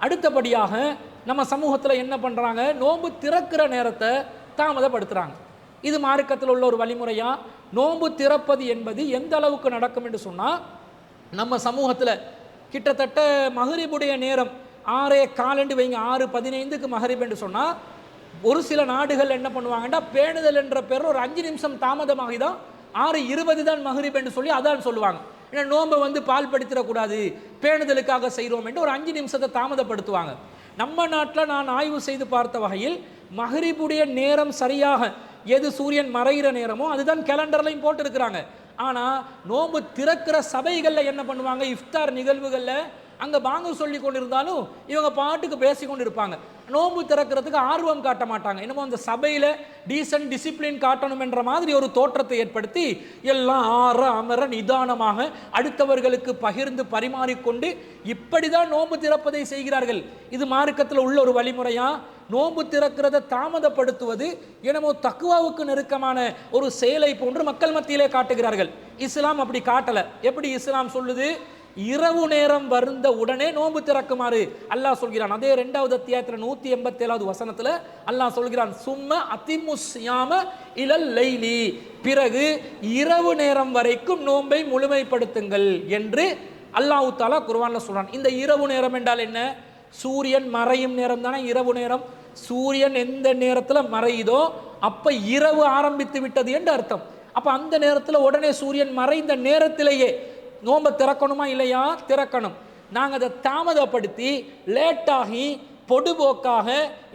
அடுத்தபடியாக நம்ம சமூகத்தில் என்ன பண்ணுறாங்க, நோன்பு திறக்கிற நேரத்தை தாமதப்படுத்துகிறாங்க. இது மார்க்கத்தில் உள்ள ஒரு வழிமுறையா? நோன்பு திறப்பது என்பது எந்த அளவுக்கு நடக்கும் என்று சொன்னால், நம்ம சமூகத்தில் கிட்டத்தட்ட மகரிபுடைய நேரம் 6:15 வைங்க, 6:15க்கு மகரிப் என்று சொன்னால், ஒரு சில நாடுகள் என்ன பண்ணுவாங்கன்னா, பேணுதல் என்ற பேர் ஒரு 5 நிமிஷம் தாமதமாகி தான் 6:20 தான் மகரிப் என்று சொல்லி அதான் சொல்லுவாங்க. ஏன்னா நோன்பை பால் படுத்திடக்கூடாது, பேணுதலுக்காக செய்கிறோம் என்று ஒரு 5 நிமிஷத்தை தாமதப்படுத்துவாங்க. நம்ம நாட்டில் நான் ஆய்வு செய்து பார்த்த வகையில் மகரிபுடைய நேரம் சரியாக எது சூரியன் மறைகிற நேரமோ அதுதான் கேலண்டர்லையும் போட்டு இருக்கிறாங்க. ஆனால் நோன்பு திறக்கிற சபைகளில் என்ன பண்ணுவாங்க, இஃப்தார் நிகழ்வுகளில் அங்கே பாங்கு சொல்லி கொண்டிருந்தாலும் இவங்க பாட்டுக்கு பேசி கொண்டு இருப்பாங்க. நோன்பு திறக்கிறதுக்கு ஆர்வம் காட்ட மாட்டாங்க. என்னமோ அந்த சபையில் டீசன்ட் டிசிப்ளின் காட்டணும் என்ற மாதிரி ஒரு தோற்றத்தை ஏற்படுத்தி எல்லாம் அமர நிதானமாக அடுத்தவர்களுக்கு பகிர்ந்து பரிமாறிக்கொண்டு இப்படி தான் நோன்பு திறப்பதை செய்கிறார்கள். இது மார்க்கத்தில் உள்ள ஒரு வழிமுறையா? நோன்பு திறக்கிறத தாமதப்படுத்துவது என்னமோ தக்குவாவுக்கு நெருக்கமான ஒரு செயலை போன்று மக்கள் மத்தியிலே காட்டுகிறார்கள். இஸ்லாம் அப்படி காட்டல. எப்படி இஸ்லாம் சொல்லுது? இரவு நேரம் வருந்த உடனே நோன்பு திறக்குமாறு அல்லாஹ் சொல்கிறான். அதே 2வது அத்தியாயத்தில் 187வது வசனத்தில் அல்லாஹ் சொல்கிறான், சும்ம அதிமுஸ்யாம இலல் லைலி, பிறகு இரவு நேரம் வரைக்கும் நோன்பை முழுமைப்படுத்துங்கள் என்று அல்லாஹ் தஆலா குர்ஆன்ல சொல்றான். இந்த இரவு நேரம் என்றால் என்ன? சூரியன் மறையும் நேரம் தானே இரவு நேரம். சூரியன் எந்த நேரத்தில் மறையுதோ அப்ப இரவு ஆரம்பித்து விட்டது என்று அர்த்தம். அப்ப அந்த நேரத்தில் உடனே சூரியன் மறைந்த நேரத்திலேயே நோன்பை திறக்கணுமா இல்லையா? திறக்கணும். நாங்கள் அதை தாமதப்படுத்தி லேட்டாகி பொடுபோக்காக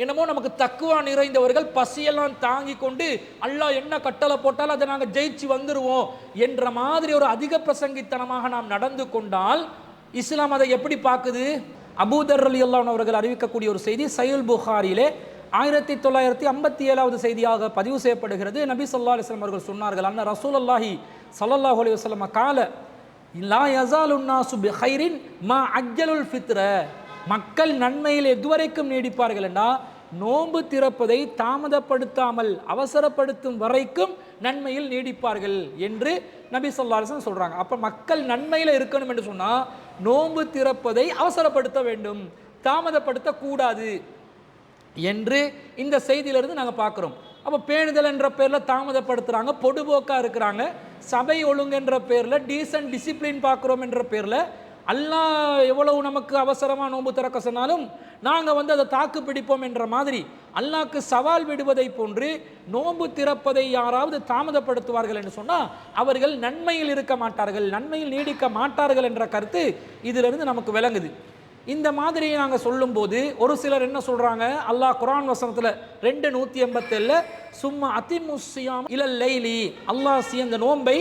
என்னமோ நமக்கு தக்குவா நிறைந்தவர்கள் பசியெல்லாம் தாங்கி கொண்டு அல்லாஹ் என்ன கட்டளை போட்டாலும் அதை நாங்கள் ஜெயிச்சு வந்துடுவோம் என்ற மாதிரி ஒரு அதிக பிரசங்கித்தனமாக நாம் நடந்து கொண்டால் இஸ்லாம் அதை எப்படி பார்க்குது? அபூதர் ரலியல்லாஹு அன்ஹு அவர்கள் அறிவிக்கக்கூடிய ஒரு செய்தி சஹீஹுல் புகாரியிலே 1957வது செய்தியாக பதிவு செய்யப்படுகிறது. நபி ஸல்லல்லாஹு அலைஹி வஸல்லம் அவர்கள் சொன்னார்கள், அன்ன ரசூலுல்லாஹி ஸல்லல்லாஹு அலைஹி வஸல்லம் கால லா யஸாலுன் நாசு பிகைரின் மா அஜ்ஜலுல் ஃபித்ர, மக்கள் நன்மையில் எதுவரைக்கும் நீடிப்பார்கள் என்றால் நோன்பு திறப்பதை தாமதப்படுத்தாமல் அவசரப்படுத்தும் வரைக்கும் நன்மையில் நீடிப்பார்கள் என்று நபி ஸல்லல்லாஹு அலைஹி வஸல்லம் சொல்றாங்க. அப்ப மக்கள் நன்மையில் இருக்கணும் என்று சொன்னா நோன்பு திறப்பதை அவசரப்படுத்த வேண்டும், தாமதப்படுத்த கூடாது என்று இந்த செய்தியிலிருந்து நாங்கள் பார்க்குறோம். அப்போ பேணுதல் என்ற பேரில் தாமதப்படுத்துகிறாங்க, பொடுபோக்காக இருக்கிறாங்க. சபை ஒழுங்கு என்ற பேரில் டீசன்ட் டிசிப்ளின் பார்க்குறோம் என்ற பேரில் அல்லாஹ் எவ்வளவு நமக்கு அவசரமாக நோன்பு திறக்க சொன்னாலும் நாங்கள் அதை தாக்கு பிடிப்போம் என்ற மாதிரி அல்லாஹ்க்கு சவால் விடுவதை போன்று நோன்பு திறப்பதை யாராவது தாமதப்படுத்துவார்கள் என்று சொன்னால் அவர்கள் நன்மையில் இருக்க மாட்டார்கள், நன்மையில் நீடிக்க மாட்டார்கள் என்ற கருத்து இதிலிருந்து நமக்கு விளங்குது. இந்த மாதிரி நாங்கள் சொல்லும்போது ஒரு சிலர் என்ன சொல்கிறாங்க, அல்லாஹ் குர்ஆன் வசனத்தில் 2:187 சும்மா அதிமுஸ்ஸியாம் இலல் லைலி, அல்லாஹ் இந்த நோன்பை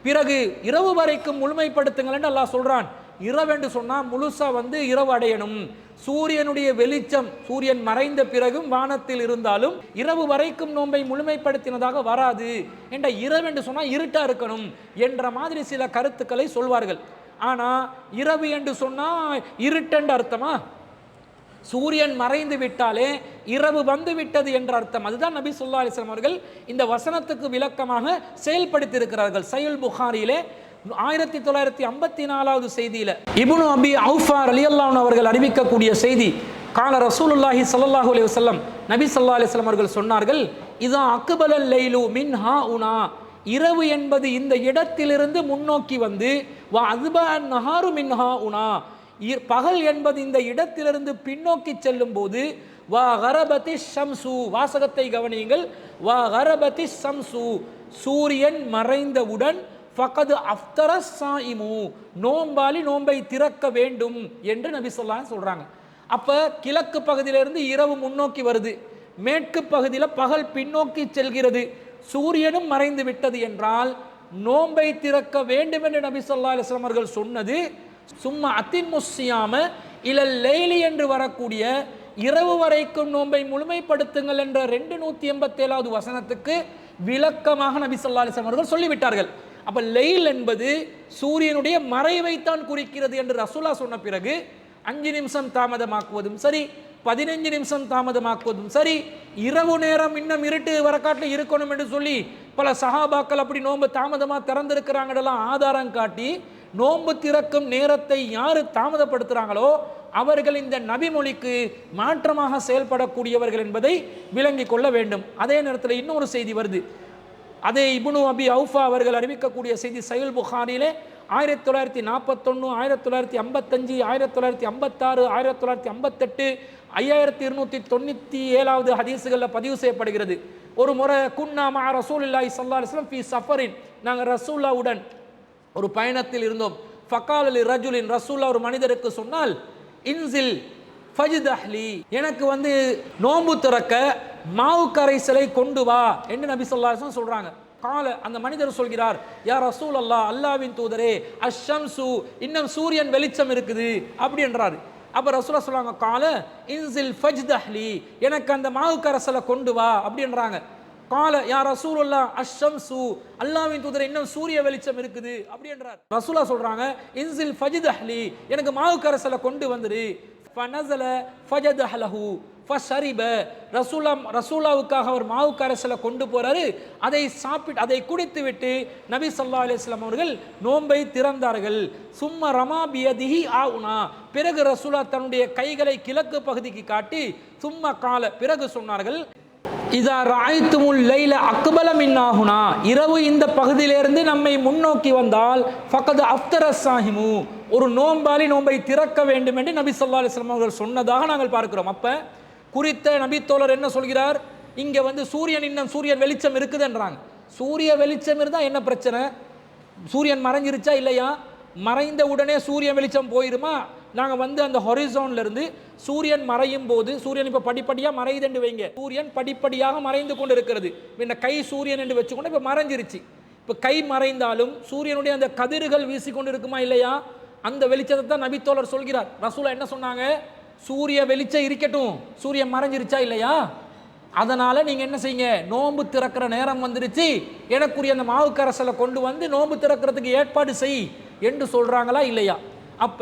பிறகு இரவு வரைக்கும் முழுமைப்படுத்துங்கள் என்று அல்லாஹ் சொல்கிறான். இரவென்று சொன்னால் முழுசாக இரவு அடையணும். சூரியனுடைய வெளிச்சம் சூரியன் மறைந்த பிறகும் வானத்தில் இருந்தாலும் இரவு வரைக்கும் நோன்பை முழுமைப்படுத்தினதாக வராது என்ற இரவென்று சொன்னால் இருட்டாக இருக்கணும் என்ற மாதிரி சில கருத்துக்களை சொல்வார்கள். ஆனால் இரவு என்று சொன்னால் இருட்டென்று அர்த்தமா? சூரியன் மறைந்து விட்டாலே இரவு வந்து விட்டது என்ற அர்த்தம். அதுதான் நபி ஸல்லல்லாஹு அலைஹி வஸல்லம் அவர்கள் இந்த வசனத்துக்கு விளக்கமாக செயல்படுத்தி இருக்கிறார்கள். சஹீஹுல் புகாரியிலே 1954வது செய்தியில இப்னு அபி அவுஃபா ரலியல்லாஹு அன்ஹு அவர்கள் அறிவிக்கக்கூடிய செய்தி, கால ரசூலுல்லாஹி ஸல்லல்லாஹு அலைஹி வஸல்லம், நபி ஸல்லல்லாஹு அலைஹி வஸல்லம் அவர்கள் சொன்னார்கள், இதா அக்பலல் லைலு மின் ஹாஉனா, இரவு என்பது இந்த இடத்திலிருந்து முன்னோக்கி வந்து வா அதுபா நஹாரு மின் ஹாஉனா, பகல் என்பது இந்த இடத்திலிருந்து பின்னோக்கி செல்லும் போது வா கரபதி ஷம்சு, வாசகத்தை கவனியுங்கள், வா கரபதி ஷம்சு, சூரியன் மறைந்தவுடன் ஃபகது அஃப்தர ஸாயிமு, நோம்பாளி நோன்பை திறக்க வேண்டும் என்று நபி ஸல்லல்லாஹு அலைஹி வஸல்லம் சொல்றாங்க. அப்ப கிழக்கு பகுதியிலிருந்து இரவு முன்னோக்கி வருது, மேற்கு பகுதியில் பகல் பின்னோக்கி செல்கிறது, சூரியனும் மறைந்து விட்டது என்றால் நோன்பை திறக்க வேண்டும் என்று நபி ஸல்லல்லாஹு அலைஹி வஸல்லம் அவர்கள் சொன்னது சும்மா அதிமுஸ்ஸியாம இலல் லைலி என்று வரக்கூடிய இரவு வரைக்கும் நோன்பை முழுமைப்படுத்துங்கள் என்ற 287வது வசனத்துக்கு விளக்கமாக நபி ஸல்லல்லாஹு அலைஹி வஸல்லம் அவர்கள் சொல்லிவிட்டார்கள். அப்ப லைல் என்பது சூரியனுடைய மறைவைத்தான் குறிக்கிறது என்று ரசூலா சொன்ன பிறகு 5 நிமிஷம் தாமதமாக்குவதும் சரி, 15 நிமிஷம் தாமதமாக்குவதும் சரி, இரவு நேரம் இன்னும் இருட்டு வரக்காட்டில் இருக்கணும் என்று சொல்லி பல சஹாபாக்கள் அப்படி நோன்பு தாமதமாக திறந்திருக்கிறாங்கலாம் ஆதாரம் காட்டி நோன்பு திறக்கும் நேரத்தை யாரு தாமதப்படுத்துறாங்களோ அவர்கள் இந்த நபிமொழிக்கு மாற்றமாக செயல்படக்கூடியவர்கள் என்பதை விளங்கிக் கொள்ள வேண்டும். அதே நேரத்தில் இன்னொரு செய்தி வருது. அதே இப்னு அபி அவுஃபா அவர்கள் அறிவிக்கக்கூடிய செய்தி சஹீஹ் புகாரியிலே 1941, 1955, 1956, 1958, 5297 ஹதீஸுகளில் பதிவு செய்யப்படுகிறது. ஒரு முறை குன்னா மா ரசூலுல்லாஹி ஸல்லல்லாஹு அலைஹி வஸல்லம் ஃபீ சஃபரின், நாங்கள் ரசூலுல்லாஹ்வுடன் ஒரு பயணத்தில் இருந்தோம். ஃபகால லி ரஜுலின், ரசூலுல்லாஹ் ஒரு மனிதருக்கு சொன்னால், இன்சில் ஃபஜ்தஹ்லி, எனக்கு நோன்பு திறக்க மாவு கரைசலை கொண்டு வா என்று நபி ஸல்லல்லாஹு அலைஹி வஸல்லம் சொல்றாங்க. கால, அந்த மனிதர் சொல்கிறார், யா ரசூல் அல்லாஹ், அல்லாஹ்வின் தூதரே, அஷ்ஷம்சு, இன்னும் சூரியன் வெளிச்சம் இருக்குது அப்படி என்றார். அப்ப ரசூலுல்லாஹ் சொல்றாங்க, கால இன்சில் ஃபஜ்தஹ்லி, எனக்கு அந்த மாவு கரைசலை கொண்டு வா அப்படி என்றாங்க. கால யா ரசூலுல்லாஹ் அஷ்ஷம்சு, அல்லாஹ்வின் தூதரே, இன்னும் சூரிய வெளிச்சம் இருக்குது அப்படி என்றார். ரசூலுல்லாஹ் சொல்றாங்க, இன்சில் ஃபஜ்தஹ்லி, எனக்கு மாவு கரைசலை கொண்டு வந்துரு. ஃபனஸல ஃபஜதஹலஹு ஃபஷரிப, ரசூலாவுக்காக அவர் மாவு கரைசலை கொண்டு போறாரு. அதை குடித்து விட்டு நபி ஸல்லல்லாஹு அலைஹி வஸல்லம் அவர்கள் நோன்பை திறந்தார்கள். சும்ம ரமா பியதிஹி ஆஉனா, பிறகு ரசூலா தன்னுடைய கைகளை கிழக்கு பகுதிக்கு காட்டி சும்ம கால, பிறகு சொன்னார்கள், இதா ராய்த்துமுல் லைல அக்பல மின்னாஹுனா, இரவு இந்த பகுதியிலிருந்து நம்மை முன்னோக்கி வந்தால் ஃபகத் அஃப்தர ஸாஹிமு, ஒரு நோம்பாளி நோன்பை திறக்க வேண்டும் என்று நபி ஸல்லல்லாஹு அலைஹி வஸல்லம் அவர்கள் சொன்னதாக நாங்கள் பார்க்கிறோம். அப்ப குறித்த நபி தோழர் என்ன சொல்கிறார், இங்க சூரியன் வெளிச்சம் இருக்குதுன்றாங்க. சூரிய வெளிச்சம் இருந்தா என்ன பிரச்சனை? சூரியன் மறைஞ்சிருச்சா இல்லையா? மறைந்த உடனே சூரிய வெளிச்சம் போயிருமா? நாங்கள் அந்த ஹொரிசோன்ல இருந்து சூரியன் மறையும் போது, சூரியன் இப்போ படிப்படியாக மறையுதுன்னு வைங்க, சூரியன் படிப்படியாக மறைந்து கொண்டு இருக்கிறது. இந்த கை சூரியன் என்று வச்சுக்கொண்டு இப்போ மறைஞ்சிருச்சு. இப்போ கை மறைந்தாலும் சூரியனுடைய அந்த கதிர்கள் வீசிக்கொண்டு இருக்குமா இல்லையா? அந்த வெளிச்சத்தை தான் நபித்தோழர் சொல்கிறார். ரசூலா என்ன சொன்னாங்க? சூரிய வெளிச்சம் இருக்கட்டும், சூரியன் மறைஞ்சிருச்சா இல்லையா? அதனால நீங்க என்ன செய்யுங்க, நோன்பு திறக்கிற நேரம் வந்துருச்சு, எனக்குரிய அந்த மாவு கரைசலை கொண்டு வந்து நோன்பு திறக்கிறதுக்கு ஏற்பாடு செய் என்று சொல்றாங்களா இல்லையா? அப்ப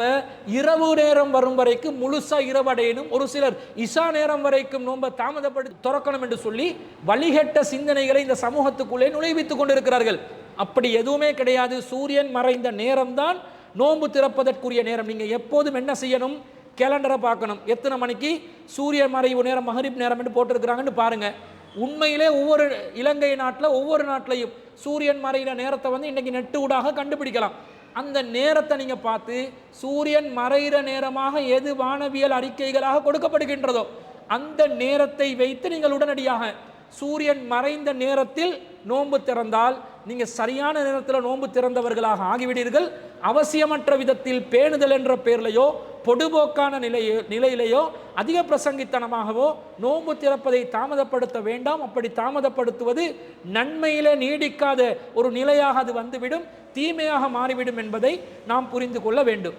இரவு நேரம் வரும் வரைக்கும் முழுசா இரவடையணும், ஒரு சிலர் இஷா நேரம் வரைக்கும் நோன்பை தாமதப்படுத்தி திறக்கணும் என்று சொல்லி வழிகட்ட சிந்தனைகளை இந்த சமூகத்துக்குள்ளே நுழைவித்துக் கொண்டிருக்கிறார்கள். அப்படி எதுவுமே கிடையாது. சூரியன் மறைந்த நேரம்தான் நோன்பு திறப்பதற்குரிய நேரம். நீங்க எப்போதும் என்ன செய்யணும், கேலண்டரை பார்க்கணும். எத்தனை மணிக்கு சூரிய மறைவு நேரம், மகரிப் நேரம் என்று போட்டிருக்கிறாங்கன்னு பாருங்க. உண்மையிலே ஒவ்வொரு இலங்கை நாட்டில் ஒவ்வொரு நாட்டிலையும் சூரியன் மறைகிற நேரத்தை இன்னைக்கு நெட்டு ஊடாக கண்டுபிடிக்கலாம். அந்த நேரத்தை நீங்க பார்த்து சூரியன் மறைகிற நேரமாக எது வானவியல் அறிக்கைகளாக கொடுக்கப்படுகின்றதோ அந்த நேரத்தை வைத்து நீங்கள் உடனடியாக சூரியன் மறைந்த நேரத்தில் நோன்பு திறந்தால் நீங்க சரியான நேரத்தில் நோன்பு திறந்தவர்களாக ஆகிவிடுவீர்கள். அவசியமற்ற விதத்தில் பேணுதல் என்ற பெயரிலேயோ பொடுபோக்கான நிலையிலேயோ அதிக பிரசங்கித்தனமாகவோ நோன்பு திறப்பதை தாமதப்படுத்த வேண்டாம். அப்படி தாமதப்படுத்துவது நன்மையிலே நீடிக்காத ஒரு நிலையாக அது வந்துவிடும், தீமையாக மாறிவிடும் என்பதை நாம் புரிந்து கொள்ள வேண்டும்.